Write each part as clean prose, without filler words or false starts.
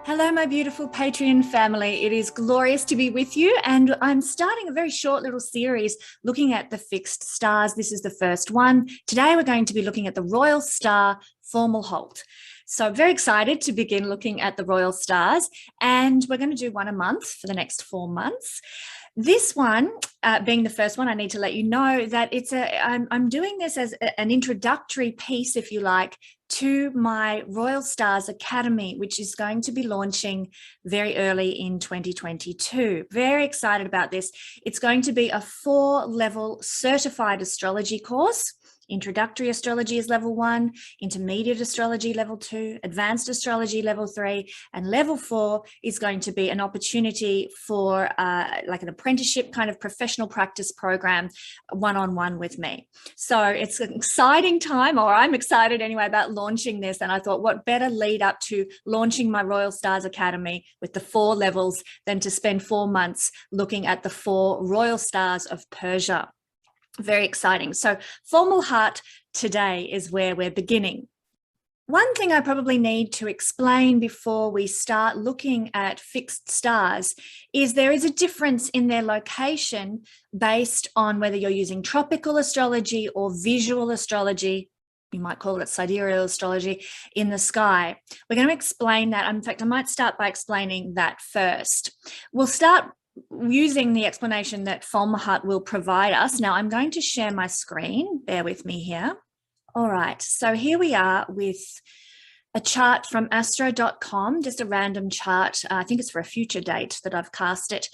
Hello, my beautiful Patreon family. It is glorious to be with you, and I'm starting a very short little series looking at the fixed stars. This is the first one. Today, we're going to be looking at the royal star Formalhaut. So I'm very excited to begin looking at the royal stars, and we're going to do one a month for the next 4 months. This one, being the first one, I need to let you know that I'm doing this as an introductory piece, if you like, to my Royal Stars Academy, which is going to be launching very early in 2022. Very excited about this. It's going to be a 4-level certified astrology course. Introductory astrology is level 1, intermediate astrology level 2, advanced astrology level 3, and level 4 is going to be an opportunity for like an apprenticeship kind of professional practice program one-on-one with me. So it's an exciting time, or I'm excited anyway, about launching this. And I thought, what better lead up to launching my Royal Stars Academy with the 4 levels than to spend 4 months looking at the 4 royal stars of Persia. Very exciting. So Formalhaut today is where we're beginning. One thing I probably need to explain before we start looking at fixed stars is there is a difference in their location based on whether you're using tropical astrology or visual astrology. You might call it sidereal astrology in the sky. We're going to explain that. In fact, I might start by explaining that first. We'll start using the explanation that Formalhaut will provide us. Now I'm going to share my screen. Bear with me here. All right, so here we are with a chart from astro.com, just a random chart. I think it's for a future date that I've cast it.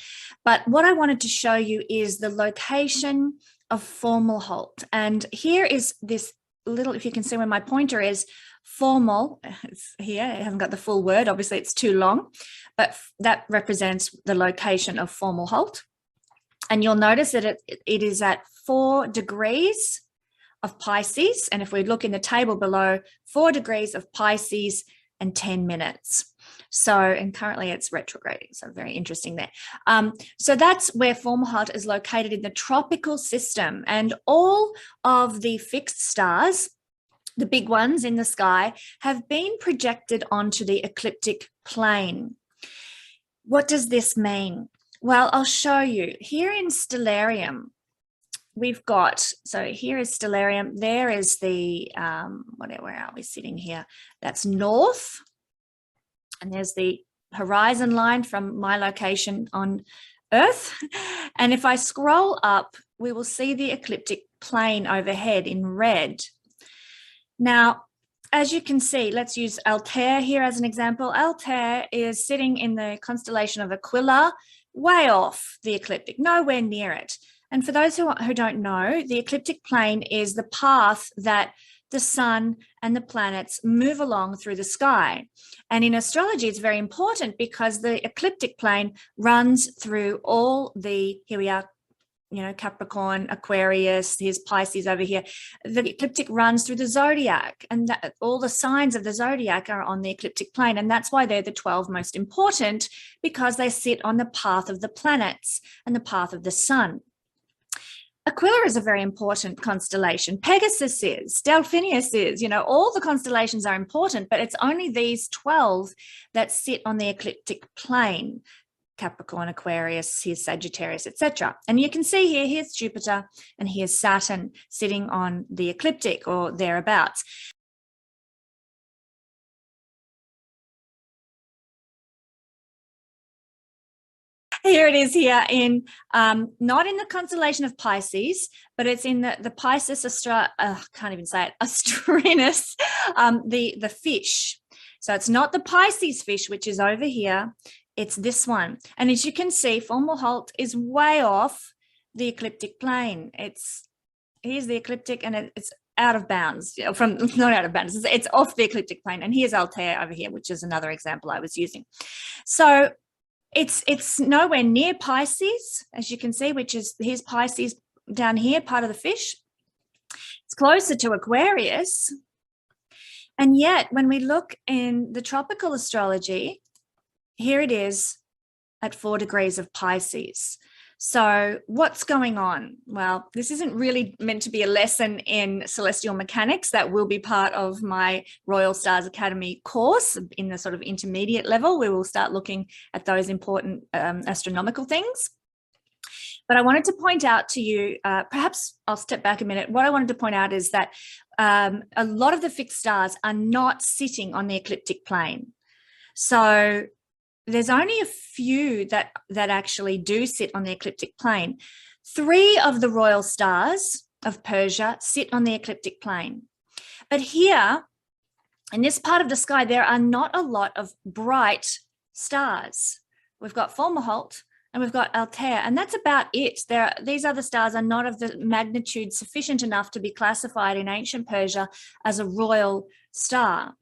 But what I wanted to show you is the location of Formalhaut. And here is this little, if you can see where my pointer is, formal, it's here, it hasn't got the full word, obviously it's too long, but that represents the location of Formalhaut. And you'll notice that it is at 4 degrees of Pisces. And if we look in the table below, 4 degrees of Pisces and 10 minutes. So, and currently it's retrograding, so very interesting there. So that's where Formalhaut is located in the tropical system, and all of the fixed stars, the big ones in the sky, have been projected onto the ecliptic plane. What does this mean? Well, I'll show you. Here in Stellarium, we've got, so here is Stellarium, there is the, where are we sitting here? That's north, and there's the horizon line from my location on Earth. And if I scroll up, we will see the ecliptic plane overhead in red. Now, as you can see, let's use Altair here as an example. Altair is sitting in the constellation of Aquila, way off the ecliptic, nowhere near it. And for those who don't know, the ecliptic plane is the path that the sun and the planets move along through the sky. And in astrology, it's very important because the ecliptic plane runs through all the, here we are, you know, Capricorn, Aquarius, here's Pisces over here. The ecliptic runs through the zodiac, and that, all the signs of the zodiac are on the ecliptic plane. And that's why they're the 12 most important, because they sit on the path of the planets and the path of the sun. Aquila is a very important constellation. Pegasus is, Delphinius is, you know, all the constellations are important, but it's only these 12 that sit on the ecliptic plane. Capricorn, Aquarius, here's Sagittarius, etc. And you can see here, here's Jupiter and here's Saturn sitting on the ecliptic or thereabouts. Here it is here in, not in the constellation of Pisces, but it's in the Pisces, can't even say it, Astrinus, the fish. So it's not the Pisces fish, which is over here. It's this one. And as you can see, Formalhaut is way off the ecliptic plane. Here's the ecliptic, and it's out of bounds, not out of bounds, it's off the ecliptic plane. And here's Altair over here, which is another example I was using. So it's nowhere near Pisces, as you can see, which is, here's Pisces down here, part of the fish. It's closer to Aquarius. And yet when we look in the tropical astrology, here it is at 4 degrees of Pisces. So what's going on? Well, this isn't really meant to be a lesson in celestial mechanics. That will be part of my Royal Stars Academy course in the sort of intermediate level, where we'll start looking at those important astronomical things. But I wanted to point out to you, perhaps I'll step back a minute. What I wanted to point out is that a lot of the fixed stars are not sitting on the ecliptic plane. So there's only a few that actually do sit on the ecliptic plane. 3 of the royal stars of Persia sit on the ecliptic plane. But here, in this part of the sky, there are not a lot of bright stars. We've got Formalhaut and we've got Altair, and that's about it. These other stars are not of the magnitude sufficient enough to be classified in ancient Persia as a royal star.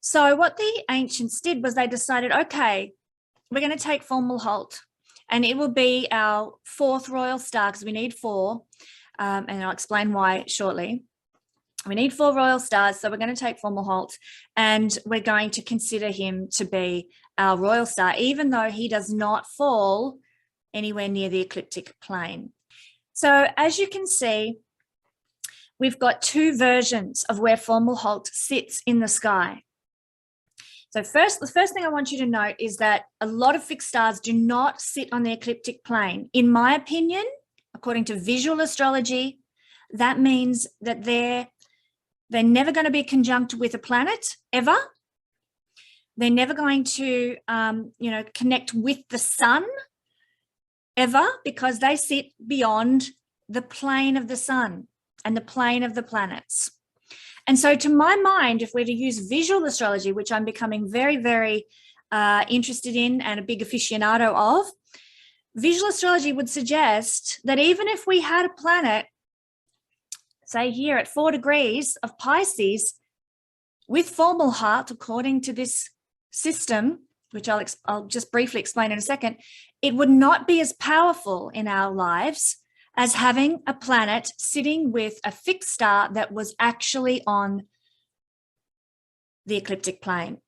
So what the ancients did was they decided, okay, we're going to take Formalhaut, and it will be our 4th royal star because we need 4, and I'll explain why shortly. We need 4 royal stars, so we're going to take Formalhaut, and we're going to consider him to be our royal star, even though he does not fall anywhere near the ecliptic plane. So as you can see, we've got 2 versions of where Formalhaut sits in the sky. So the first thing I want you to note is that a lot of fixed stars do not sit on the ecliptic plane. In my opinion, according to visual astrology, that means that they're never going to be conjunct with a planet ever. They're never going to, connect with the sun ever, because they sit beyond the plane of the sun and the plane of the planets. And so to my mind, if we're to use visual astrology, which I'm becoming very, very interested in and a big aficionado of, visual astrology would suggest that even if we had a planet, say here at 4 degrees of Pisces, with Formalhaut, according to this system, which I'll just briefly explain in a second, it would not be as powerful in our lives as having a planet sitting with a fixed star that was actually on the ecliptic plane.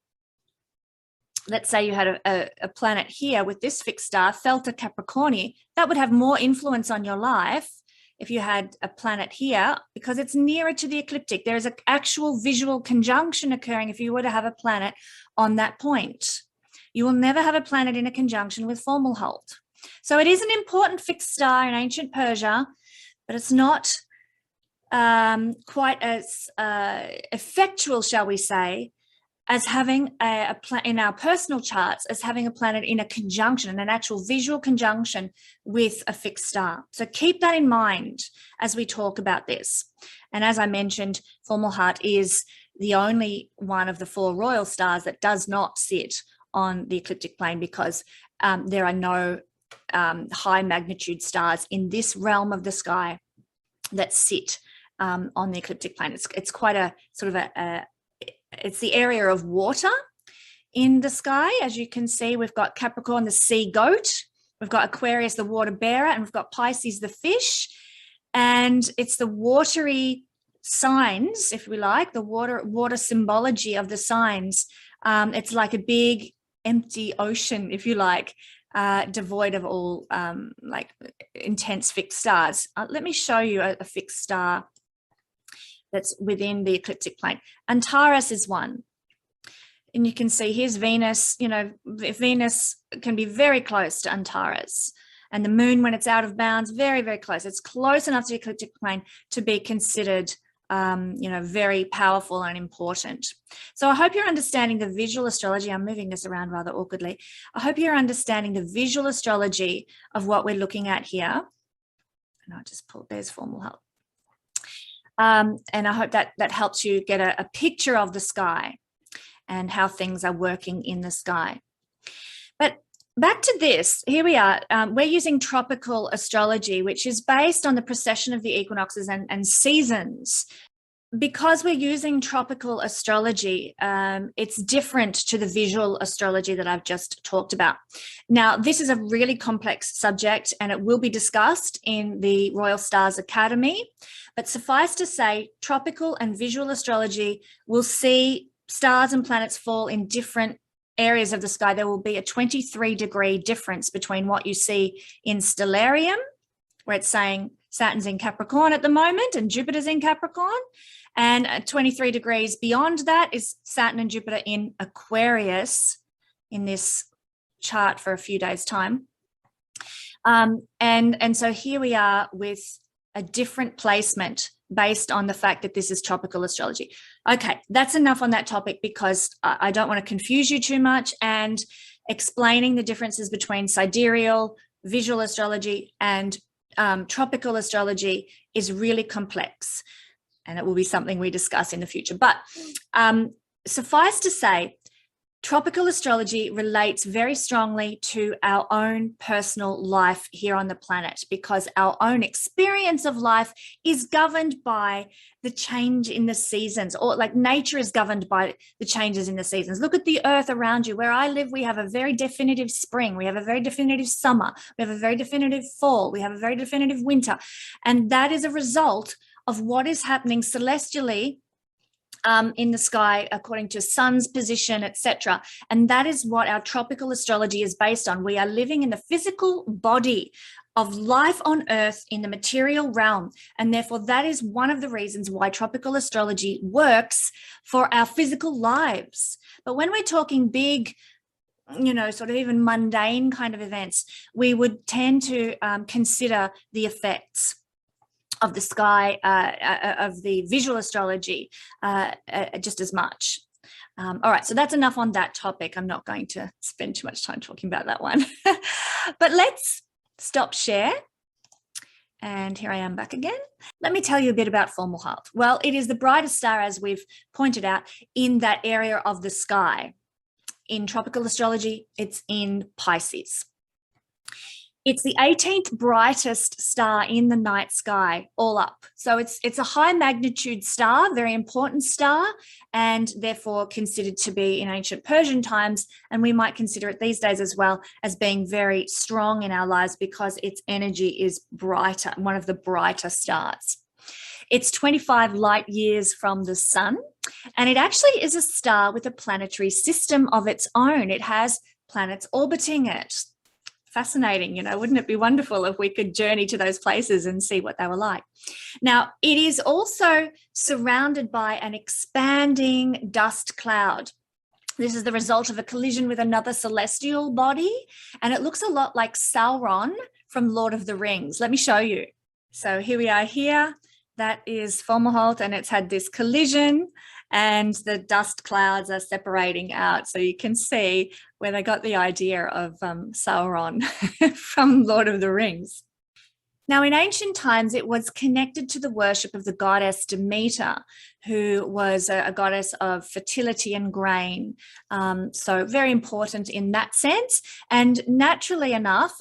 Let's say you had a planet here with this fixed star, Felta Capricorni, that would have more influence on your life if you had a planet here, because it's nearer to the ecliptic. There is an actual visual conjunction occurring if you were to have a planet on that point. You will never have a planet in a conjunction with Formalhaut. So it is an important fixed star in ancient Persia, but it's not quite as effectual, shall we say, as having in our personal charts, as having a planet in a conjunction, an actual visual conjunction with a fixed star. So keep that in mind as we talk about this. And as I mentioned, Formalhaut is the only one of the 4 royal stars that does not sit on the ecliptic plane, because there are no high magnitude stars in this realm of the sky that sit on the ecliptic plane. It's quite a sort of it's the area of water in the sky. As you can see, we've got Capricorn, the sea goat, we've got Aquarius, the water bearer, and we've got Pisces, the fish. And it's the watery signs, if we like, the water symbology of the signs. It's like a big empty ocean, if you like, devoid of all like intense fixed stars. Let me show you a fixed star that's within the ecliptic plane. Antares is one. And you can see here's Venus. You know, Venus can be very close to Antares. And the moon, when it's out of bounds, very, very close. It's close enough to the ecliptic plane to be considered, very powerful and important. So I hope you're understanding the visual astrology. I'm moving this around rather awkwardly. I hope you're understanding the visual astrology of what we're looking at here. And I'll just pull, there's Formalhaut. And I hope that helps you get a picture of the sky and how things are working in the sky. But back to this, here we are. We're using tropical astrology, which is based on the precession of the equinoxes and seasons. Because we're using tropical astrology, it's different to the visual astrology that I've just talked about. Now, this is a really complex subject and it will be discussed in the Royal Stars Academy. But suffice to say, tropical and visual astrology will see stars and planets fall in different areas of the sky, there will be a 23-degree difference between what you see in stellarium, where it's saying Saturn's in Capricorn at the moment and Jupiter's in Capricorn, and 23 degrees beyond that is Saturn and Jupiter in Aquarius in this chart for a few days' time. And so here we are with a different placement based on the fact that this is tropical astrology. Okay, that's enough on that topic because I don't want to confuse you too much, and explaining the differences between sidereal, visual astrology and tropical astrology is really complex, and it will be something we discuss in the future. But suffice to say, tropical astrology relates very strongly to our own personal life here on the planet, because our own experience of life is governed by the change in the seasons, or like nature is governed by the changes in the seasons. Look at the earth around you. Where I live, we have a very definitive spring. We have a very definitive summer. We have a very definitive fall. We have a very definitive winter. And that is a result of what is happening celestially in the sky according to sun's position, etc. And that is what our tropical astrology is based on. We are living in the physical body of life on earth in the material realm, and therefore that is one of the reasons why tropical astrology works for our physical lives. But when we're talking big, you know, sort of even mundane kind of events, we would tend to consider the effects of the sky, of the visual astrology, just as much. All right, so that's enough on that topic. I'm not going to spend too much time talking about that one. But let's stop share. And here I am back again. Let me tell you a bit about Formalhaut. Well, it is the brightest star, as we've pointed out, in that area of the sky. In tropical astrology, it's in Pisces. It's the 18th brightest star in the night sky, all up. So it's a high magnitude star, very important star, and therefore considered to be in ancient Persian times, and we might consider it these days as well as being very strong in our lives because its energy is brighter, one of the brighter stars. It's 25 light years from the sun, and it actually is a star with a planetary system of its own. It has planets orbiting it. Fascinating, you know, wouldn't it be wonderful if we could journey to those places and see what they were like? Now, it is also surrounded by an expanding dust cloud. This is the result of a collision with another celestial body, and it looks a lot like Sauron from Lord of the Rings. Let me show you. So here we are here. That is Formalhaut, and it's had this collision, and the dust clouds are separating out. So you can see where they got the idea of Sauron from Lord of the Rings. Now, in ancient times, it was connected to the worship of the goddess Demeter, who was a goddess of fertility and grain. So very important in that sense. And naturally enough,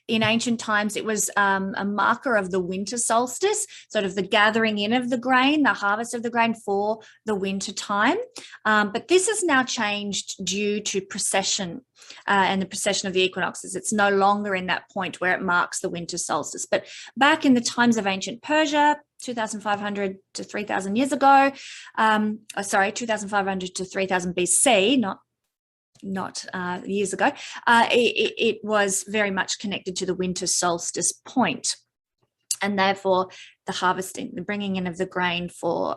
in ancient times, it was a marker of the winter solstice, sort of the gathering in of the grain, the harvest of the grain for the winter time. But this has now changed due to precession and the precession of the equinoxes. It's no longer in that point where it marks the winter solstice. But back in the times of ancient Persia, 2,500 to 3,000 years ago, 2,500 to 3,000 BC, not years ago, it was very much connected to the winter solstice point, and therefore the harvesting, the bringing in of the grain for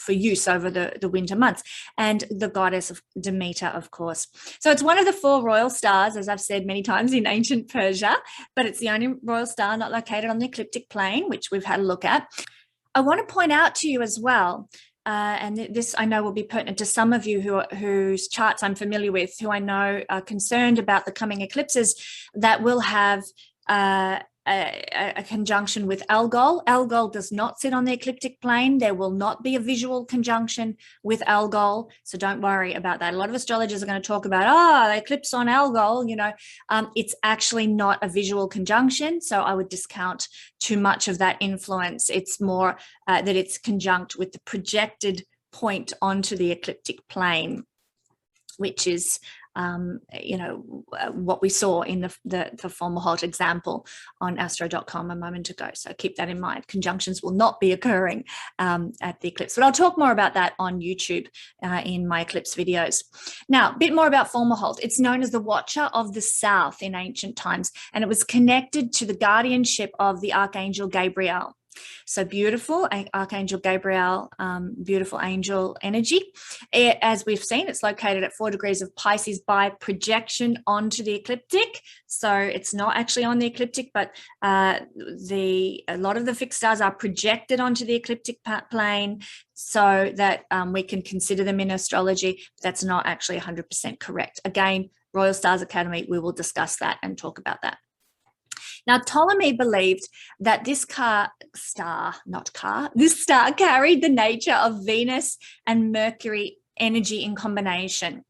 use over the winter months, and the goddess of Demeter, of course. So it's one of the 4 royal stars, as I've said many times, in ancient Persia, but it's the only royal star not located on the ecliptic plane, which we've had a look at. I want to point out to you as well, and this I know will be pertinent to some of you whose charts I'm familiar with, who I know are concerned about the coming eclipses that will have a conjunction with Algol. Algol does not sit on the ecliptic plane. There will not be a visual conjunction with Algol, so don't worry about that. A lot of astrologers are going to talk about, the eclipse on Algol, you know. It's actually not a visual conjunction, so I would discount too much of that influence. It's more that it's conjunct with the projected point onto the ecliptic plane, which is you know, what we saw in the Formalhaut example on astro.com a moment ago. So keep that in mind. Conjunctions will not be occurring at the eclipse, but I'll talk more about that on YouTube in my eclipse videos. Now, a bit more about Formalhaut. It's known as the Watcher of the South in ancient times, and it was connected to the guardianship of the Archangel Gabriel. So beautiful, Archangel Gabriel, beautiful angel energy. As we've seen, it's located at 4 degrees of Pisces by projection onto the ecliptic. So it's not actually on the ecliptic, but a lot of the fixed stars are projected onto the ecliptic plane so that we can consider them in astrology. That's not actually 100% correct. Again, Royal Stars Academy, we will discuss that and talk about that. Now, Ptolemy believed that this star carried the nature of Venus and Mercury energy in combination.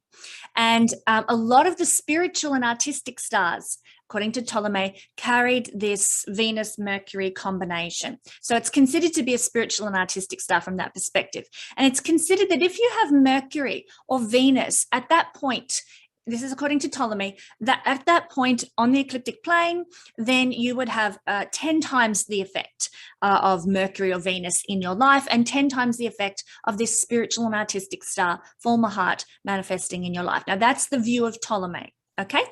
And a lot of the spiritual and artistic stars, according to Ptolemy, carried this Venus-Mercury combination. So it's considered to be a spiritual and artistic star from that perspective. And it's considered that if you have Mercury or Venus at that point, this is according to Ptolemy, that at that point on the ecliptic plane, then you would have 10 times the effect of Mercury or Venus in your life, and 10 times the effect of this spiritual and artistic star, Formalhaut, manifesting in your life. Now, that's the view of Ptolemy. Okay,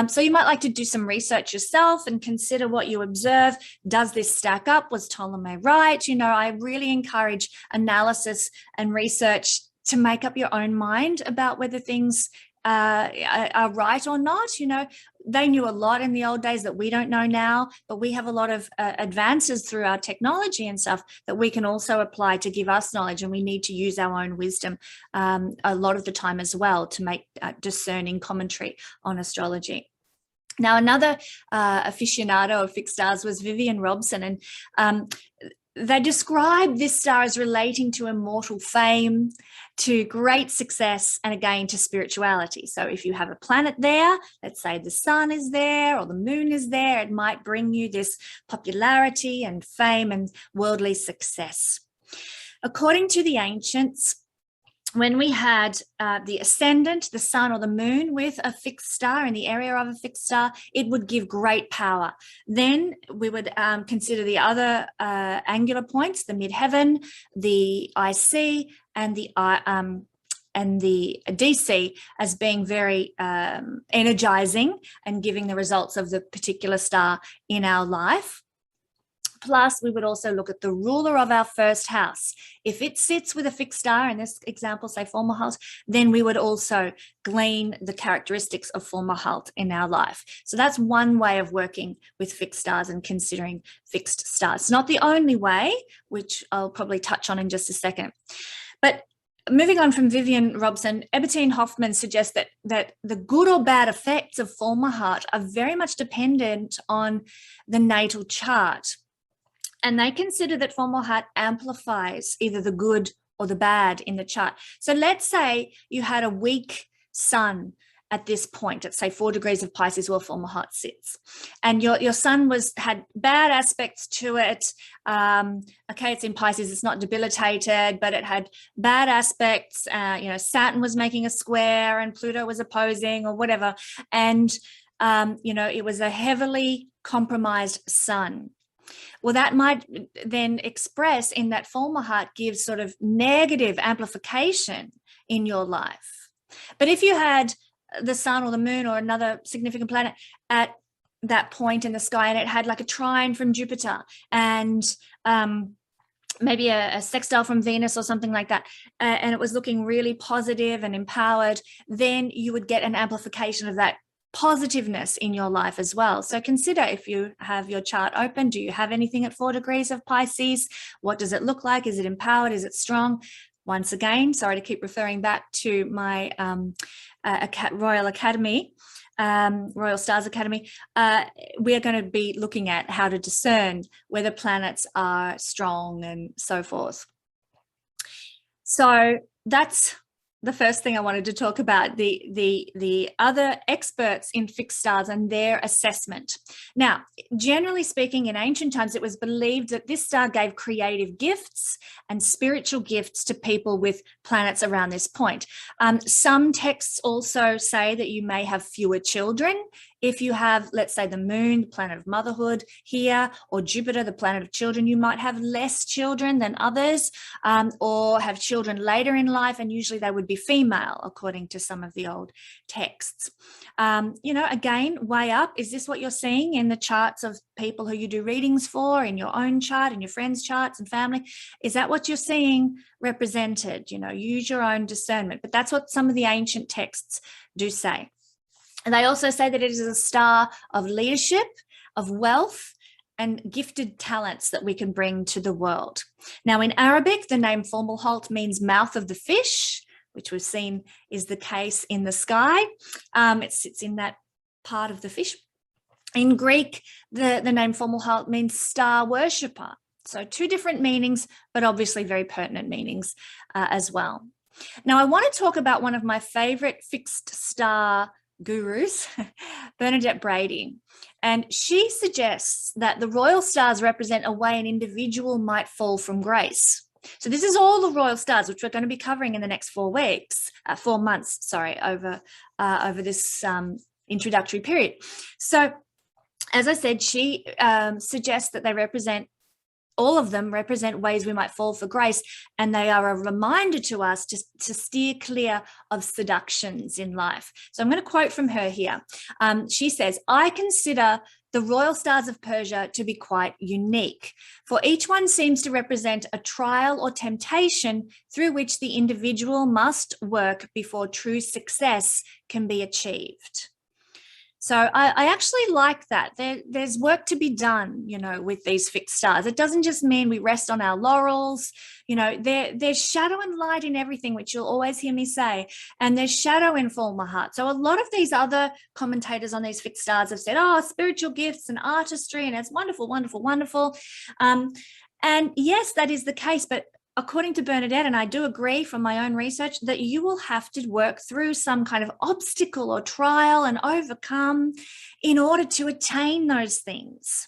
so you might like to do some research yourself and consider what you observe. Does this stack up? Was Ptolemy right? You know, I really encourage analysis and research to make up your own mind about whether things are right or not. You know, they knew a lot in the old days that we don't know now, but we have a lot of advances through our technology and stuff that we can also apply to give us knowledge, and we need to use our own wisdom a lot of the time as well to make discerning commentary on astrology. Now, another aficionado of fixed stars was Vivian Robson, and they describe this star as relating to immortal fame, to great success, and again to spirituality. So if you have a planet there, let's say the sun is there or the moon is there, it might bring you this popularity and fame and worldly success. According to the ancients, when we had the ascendant, the sun or the moon with a fixed star in the area of a fixed star, it would give great power. Then we would consider the other angular points, the midheaven, the IC, and the DC as being very energizing and giving the results of the particular star in our life. Plus, we would also look at the ruler of our first house. If it sits with a fixed star, in this example, say Formalhaut, then we would also glean the characteristics of Formalhaut in our life. So that's one way of working with fixed stars and considering fixed stars. It's not the only way, which I'll probably touch on in just a second. But moving on from Vivian Robson, Ebertine Hoffman suggests that the good or bad effects of Formalhaut are very much dependent on the natal chart. And they consider that Formalhaut amplifies either the good or the bad in the chart. So let's say you had a weak sun at this point, at say 4 degrees of Pisces where Formalhaut sits, and your sun had bad aspects to it. Okay, it's in Pisces, it's not debilitated, but it had bad aspects. You know, Saturn was making a square and Pluto was opposing or whatever. And, you know, it was a heavily compromised sun. Well, that might then express in that Formalhaut gives sort of negative amplification in your life. But if you had the sun or the moon or another significant planet at that point in the sky, and it had like a trine from Jupiter and maybe a sextile from Venus or something like that, and it was looking really positive and empowered, then you would get an amplification of that positiveness in your life as well. So consider, if you have your chart open, do you have anything at 4 degrees of Pisces? What does it look like? Is it empowered? Is it strong? Once again, sorry to keep referring back to my Royal Academy, Royal Stars Academy. We are going to be looking at how to discern whether planets are strong and so forth. So that's the first thing I wanted to talk about, the other experts in fixed stars and their assessment. Now, generally speaking, in ancient times, it was believed that this star gave creative gifts and spiritual gifts to people with planets around this point. Some texts also say that you may have fewer children if you have, let's say, the moon, the planet of motherhood here, or Jupiter, the planet of children. You might have less children than others, or have children later in life, and usually they would be female, according to some of the old texts. Again, way up, is this what you're seeing in the charts of people who you do readings for, in your own chart, in your friends' charts and family? Is that what you're seeing represented? Use your own discernment. But that's what some of the ancient texts do say. And they also say that it is a star of leadership, of wealth, and gifted talents that we can bring to the world. Now, in Arabic, the name Formalhaut means mouth of the fish, which we've seen is the case in the sky. It sits in that part of the fish. In Greek, the name Formalhaut means star worshipper. So two different meanings, but obviously very pertinent meanings as well. Now, I want to talk about one of my favorite fixed star gurus, Bernadette Brady, and she suggests that the royal stars represent a way an individual might fall from grace. So this is all the royal stars, which we're going to be covering in the next 4 months, over this introductory period. So, as I said, she suggests that all of them represent ways we might fall for grace, and they are a reminder to us to steer clear of seductions in life. So I'm going to quote from her here. She says, "I consider the royal stars of Persia to be quite unique, for each one seems to represent a trial or temptation through which the individual must work before true success can be achieved." So I actually like that. There's work to be done, with these fixed stars. It doesn't just mean we rest on our laurels. There's shadow and light in everything, which you'll always hear me say. And there's shadow in Formalhaut. So a lot of these other commentators on these fixed stars have said, spiritual gifts and artistry, and it's wonderful, wonderful, wonderful. And yes, that is the case. But according to Bernadette, and I do agree from my own research, that you will have to work through some kind of obstacle or trial and overcome in order to attain those things.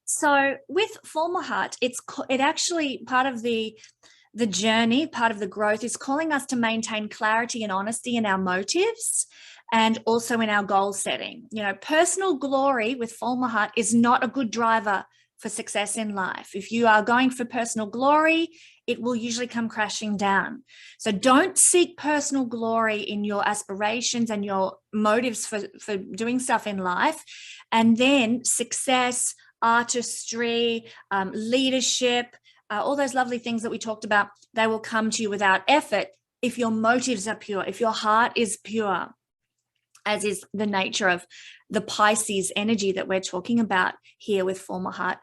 So with Formalhaut, it actually, part of the journey, part of the growth, is calling us to maintain clarity and honesty in our motives and also in our goal setting. Personal glory with Formalhaut is not a good driver for success in life. If you are going for personal glory, it will usually come crashing down. So don't seek personal glory in your aspirations and your motives for doing stuff in life. And then success, artistry, leadership, all those lovely things that we talked about, they will come to you without effort if your motives are pure, if your heart is pure, as is the nature of the Pisces energy that we're talking about here with Formalhaut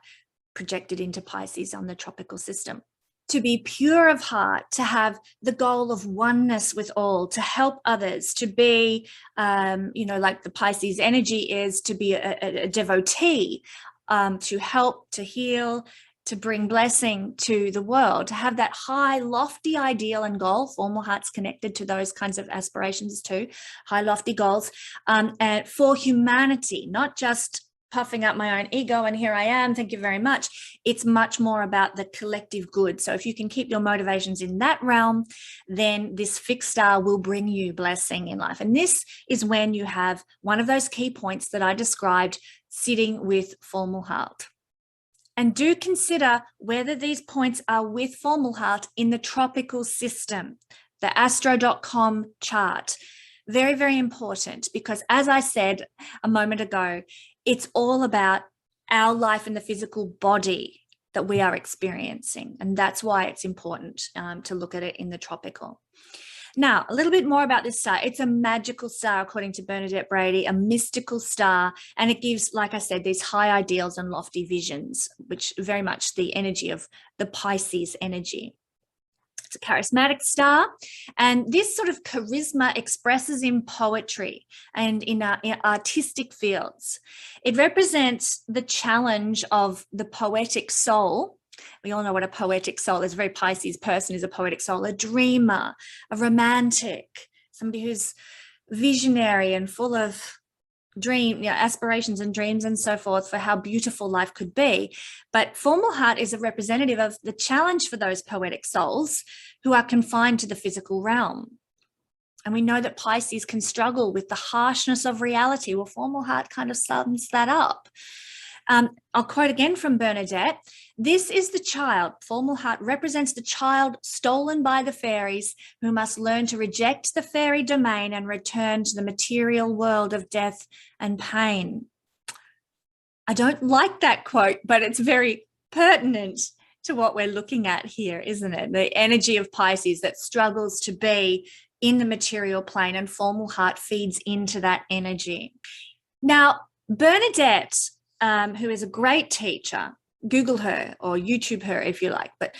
projected into Pisces on the tropical system. To be pure of heart, to have the goal of oneness with all, to help others, to be, like the Pisces energy is, to be a devotee, to help, to heal, to bring blessing to the world, to have that high, lofty ideal and goal. Formalhaut's connected to those kinds of aspirations too, high, lofty goals, and for humanity, not just puffing up my own ego and here I am, thank you very much. It's much more about the collective good. So if you can keep your motivations in that realm, then this fixed star will bring you blessing in life. And this is when you have one of those key points that I described sitting with Formalhaut. And do consider whether these points are with Formalhaut in the tropical system, the astro.com chart. Very, very important, because as I said a moment ago, it's all about our life in the physical body that we are experiencing. And that's why it's important to look at it in the tropical. Now, a little bit more about this star. It's a magical star, according to Bernadette Brady, a mystical star. And it gives, like I said, these high ideals and lofty visions, which very much the energy of the Pisces energy. It's a charismatic star. And this sort of charisma expresses in poetry and in artistic fields. It represents the challenge of the poetic soul We all know what a poetic soul is. A very Pisces person is a poetic soul, a dreamer, a romantic, somebody who's visionary and full of aspirations and dreams and so forth for how beautiful life could be. But Formalhaut is a representative of the challenge for those poetic souls who are confined to the physical realm. And we know that Pisces can struggle with the harshness of reality. Well, Formalhaut kind of sums that up. I'll quote again from Bernadette. This is the child. Formalhaut represents the child stolen by the fairies who must learn to reject the fairy domain and return to the material world of death and pain. I don't like that quote, but it's very pertinent to what we're looking at here, isn't it? The energy of Pisces that struggles to be in the material plane, and Formalhaut feeds into that energy. Now, Bernadette, who is a great teacher, Google her or YouTube her if you like, but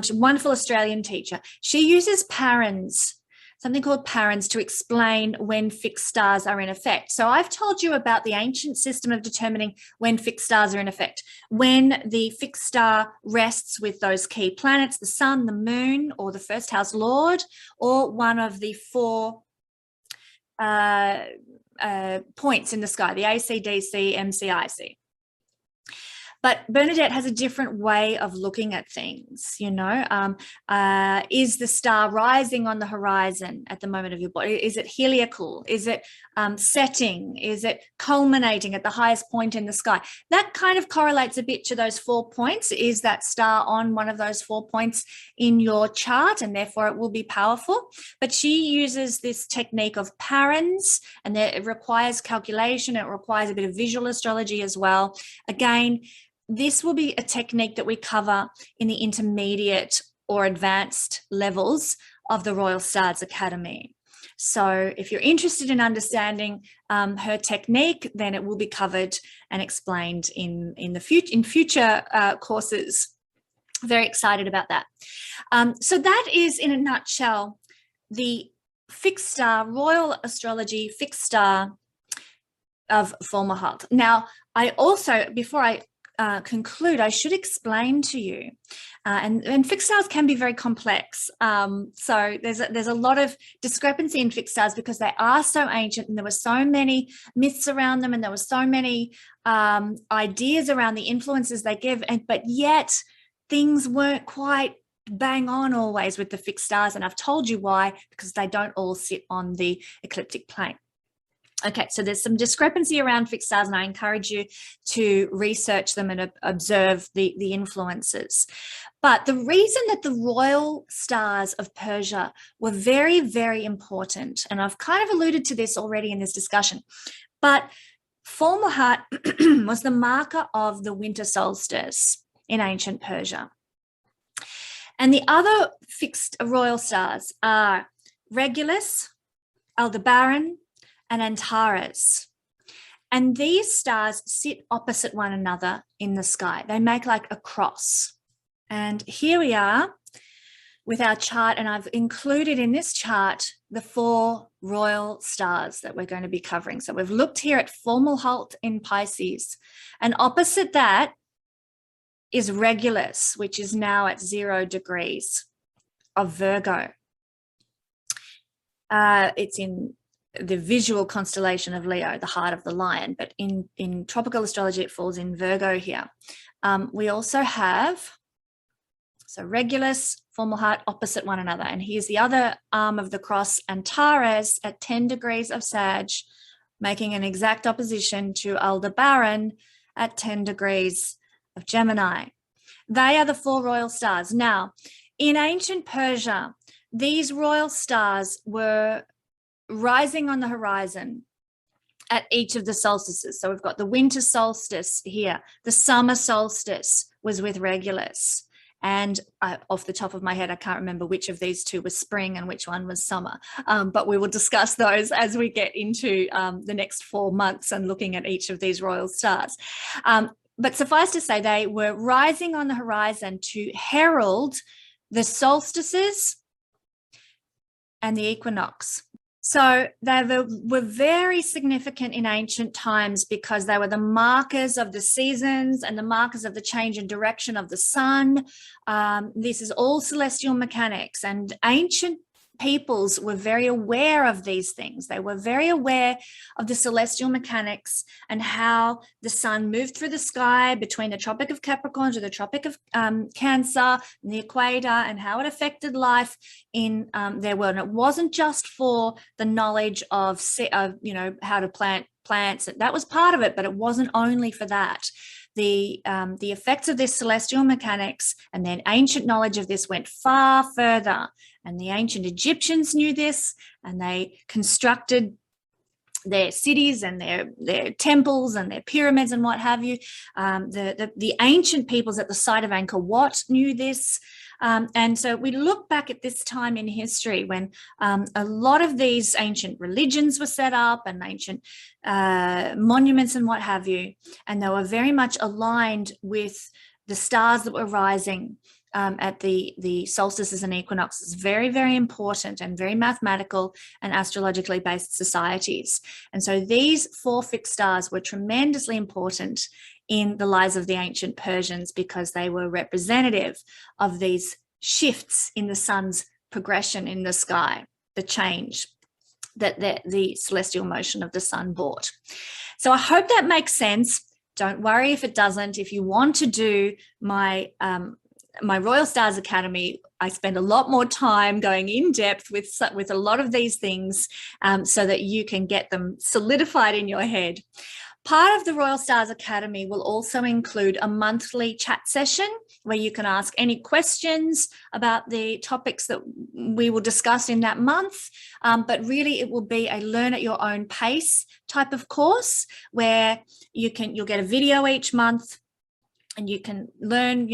she's a wonderful Australian teacher. She uses parens, something called parens, to explain when fixed stars are in effect. So I've told you about the ancient system of determining when fixed stars are in effect. When the fixed star rests with those key planets, the sun, the moon, or the first house lord, or one of the four points in the sky, the AC, DC, MC, IC. But Bernadette has a different way of looking at things, you know. Is the star rising on the horizon at the moment of your body? Is it heliacal? Is it setting? Is it culminating at the highest point in the sky? That kind of correlates a bit to those 4 points. Is that star on one of those 4 points in your chart? And therefore it will be powerful. But she uses this technique of parens, and it requires calculation. It requires a bit of visual astrology as well. Again, this will be a technique that we cover in the intermediate or advanced levels of the Royal Stars Academy. So if you're interested in understanding her technique, then it will be covered and explained in future courses. Very excited about that. So that is, in a nutshell, the fixed star, Royal Astrology fixed star of Formalhaut. Now, I also, before I conclude, I should explain to you, and fixed stars can be very complex. So there's a lot of discrepancy in fixed stars because they are so ancient, and there were so many myths around them, and there were so many ideas around the influences they give, but yet things weren't quite bang on always with the fixed stars. And I've told you why, because they don't all sit on the ecliptic plane. Okay, so there's some discrepancy around fixed stars, and I encourage you to research them and observe the influences. But the reason that the royal stars of Persia were very, very important, and I've kind of alluded to this already in this discussion, but Formalhaut was the marker of the winter solstice in ancient Persia. And the other fixed royal stars are Regulus, Aldebaran, and Antares. And these stars sit opposite one another in the sky. They make like a cross. And here we are with our chart, and I've included in this chart the 4 royal stars that we're going to be covering. So we've looked here at Formalhaut in Pisces, and opposite that is Regulus, which is now at 0 degrees of Virgo. It's in the visual constellation of Leo, the heart of the lion, but in tropical astrology it falls in Virgo here. We also have, so Regulus, Formalhaut opposite one another, and here's the other arm of the cross, Antares at 10 degrees of Sag, making an exact opposition to Aldebaran at 10 degrees of Gemini. They are the 4 royal stars. Now, in ancient Persia, these royal stars were rising on the horizon at each of the solstices. So we've got the winter solstice here. The summer solstice was with Regulus. And off the top of my head, I can't remember which of these 2 was spring and which one was summer. But we will discuss those as we get into the next 4 months and looking at each of these royal stars. But suffice to say, they were rising on the horizon to herald the solstices and the equinox. So they were very significant in ancient times because they were the markers of the seasons and the markers of the change in direction of the sun. This is all celestial mechanics, and ancient peoples were very aware of these things. They were very aware of the celestial mechanics and how the sun moved through the sky between the Tropic of Capricorn to the Tropic of Cancer and the equator, and how it affected life in their world. And it wasn't just for the knowledge of how to plant plants. That was part of it, but it wasn't only for that. The effects of this celestial mechanics and then ancient knowledge of this went far further. And the ancient Egyptians knew this, and they constructed their cities and their temples and their pyramids and what have you. The ancient peoples at the site of Angkor Wat knew this. And so we look back at this time in history when a lot of these ancient religions were set up and ancient monuments and what have you, and they were very much aligned with the stars that were rising at the solstices and equinoxes. Very, very important and very mathematical and astrologically based societies. And so these 4 fixed stars were tremendously important in the lives of the ancient Persians because they were representative of these shifts in the sun's progression in the sky, the change that the celestial motion of the sun brought. So I hope that makes sense. Don't worry if it doesn't. If you want to do my Royal Stars Academy, I spend a lot more time going in depth with a lot of these things so that you can get them solidified in your head. Part of the Royal Stars Academy will also include a monthly chat session where you can ask any questions about the topics that we will discuss in that month. But really it will be a learn at your own pace type of course where you'll get a video each month. And you can learn,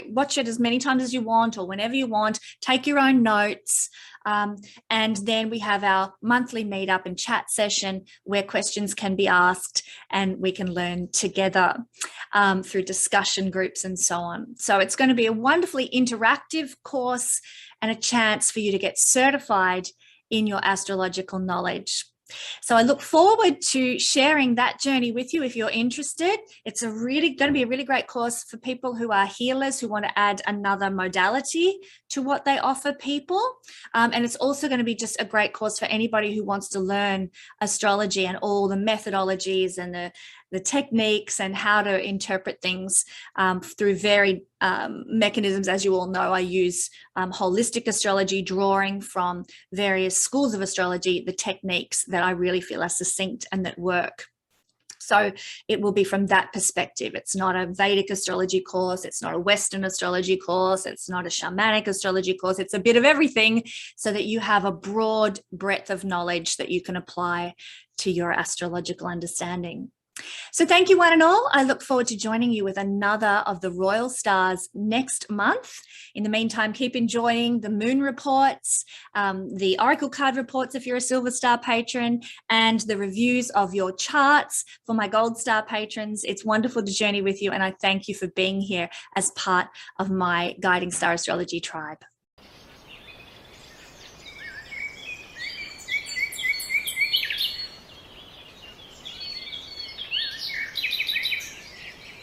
watch it as many times as you want or whenever you want, take your own notes. And then we have our monthly meetup and chat session where questions can be asked and we can learn together through discussion groups and so on. So it's going to be a wonderfully interactive course and a chance for you to get certified in your astrological knowledge. So I look forward to sharing that journey with you if you're interested. It's going to be a really great course for people who are healers who want to add another modality to what they offer people. And it's also going to be just a great course for anybody who wants to learn astrology and all the methodologies and the techniques and how to interpret things through varied mechanisms. As you all know, I use holistic astrology, drawing from various schools of astrology, the techniques that I really feel are succinct and that work. So it will be from that perspective. It's not a Vedic astrology course. It's not a Western astrology course. It's not a shamanic astrology course. It's a bit of everything so that you have a broad breadth of knowledge that you can apply to your astrological understanding. So thank you one and all. I look forward to joining you with another of the Royal Stars next month. In the meantime, keep enjoying the moon reports, the oracle card reports if you're a Silver Star patron, and the reviews of your charts for my Gold Star patrons. It's wonderful to journey with you, and I thank you for being here as part of my Guiding Star Astrology tribe.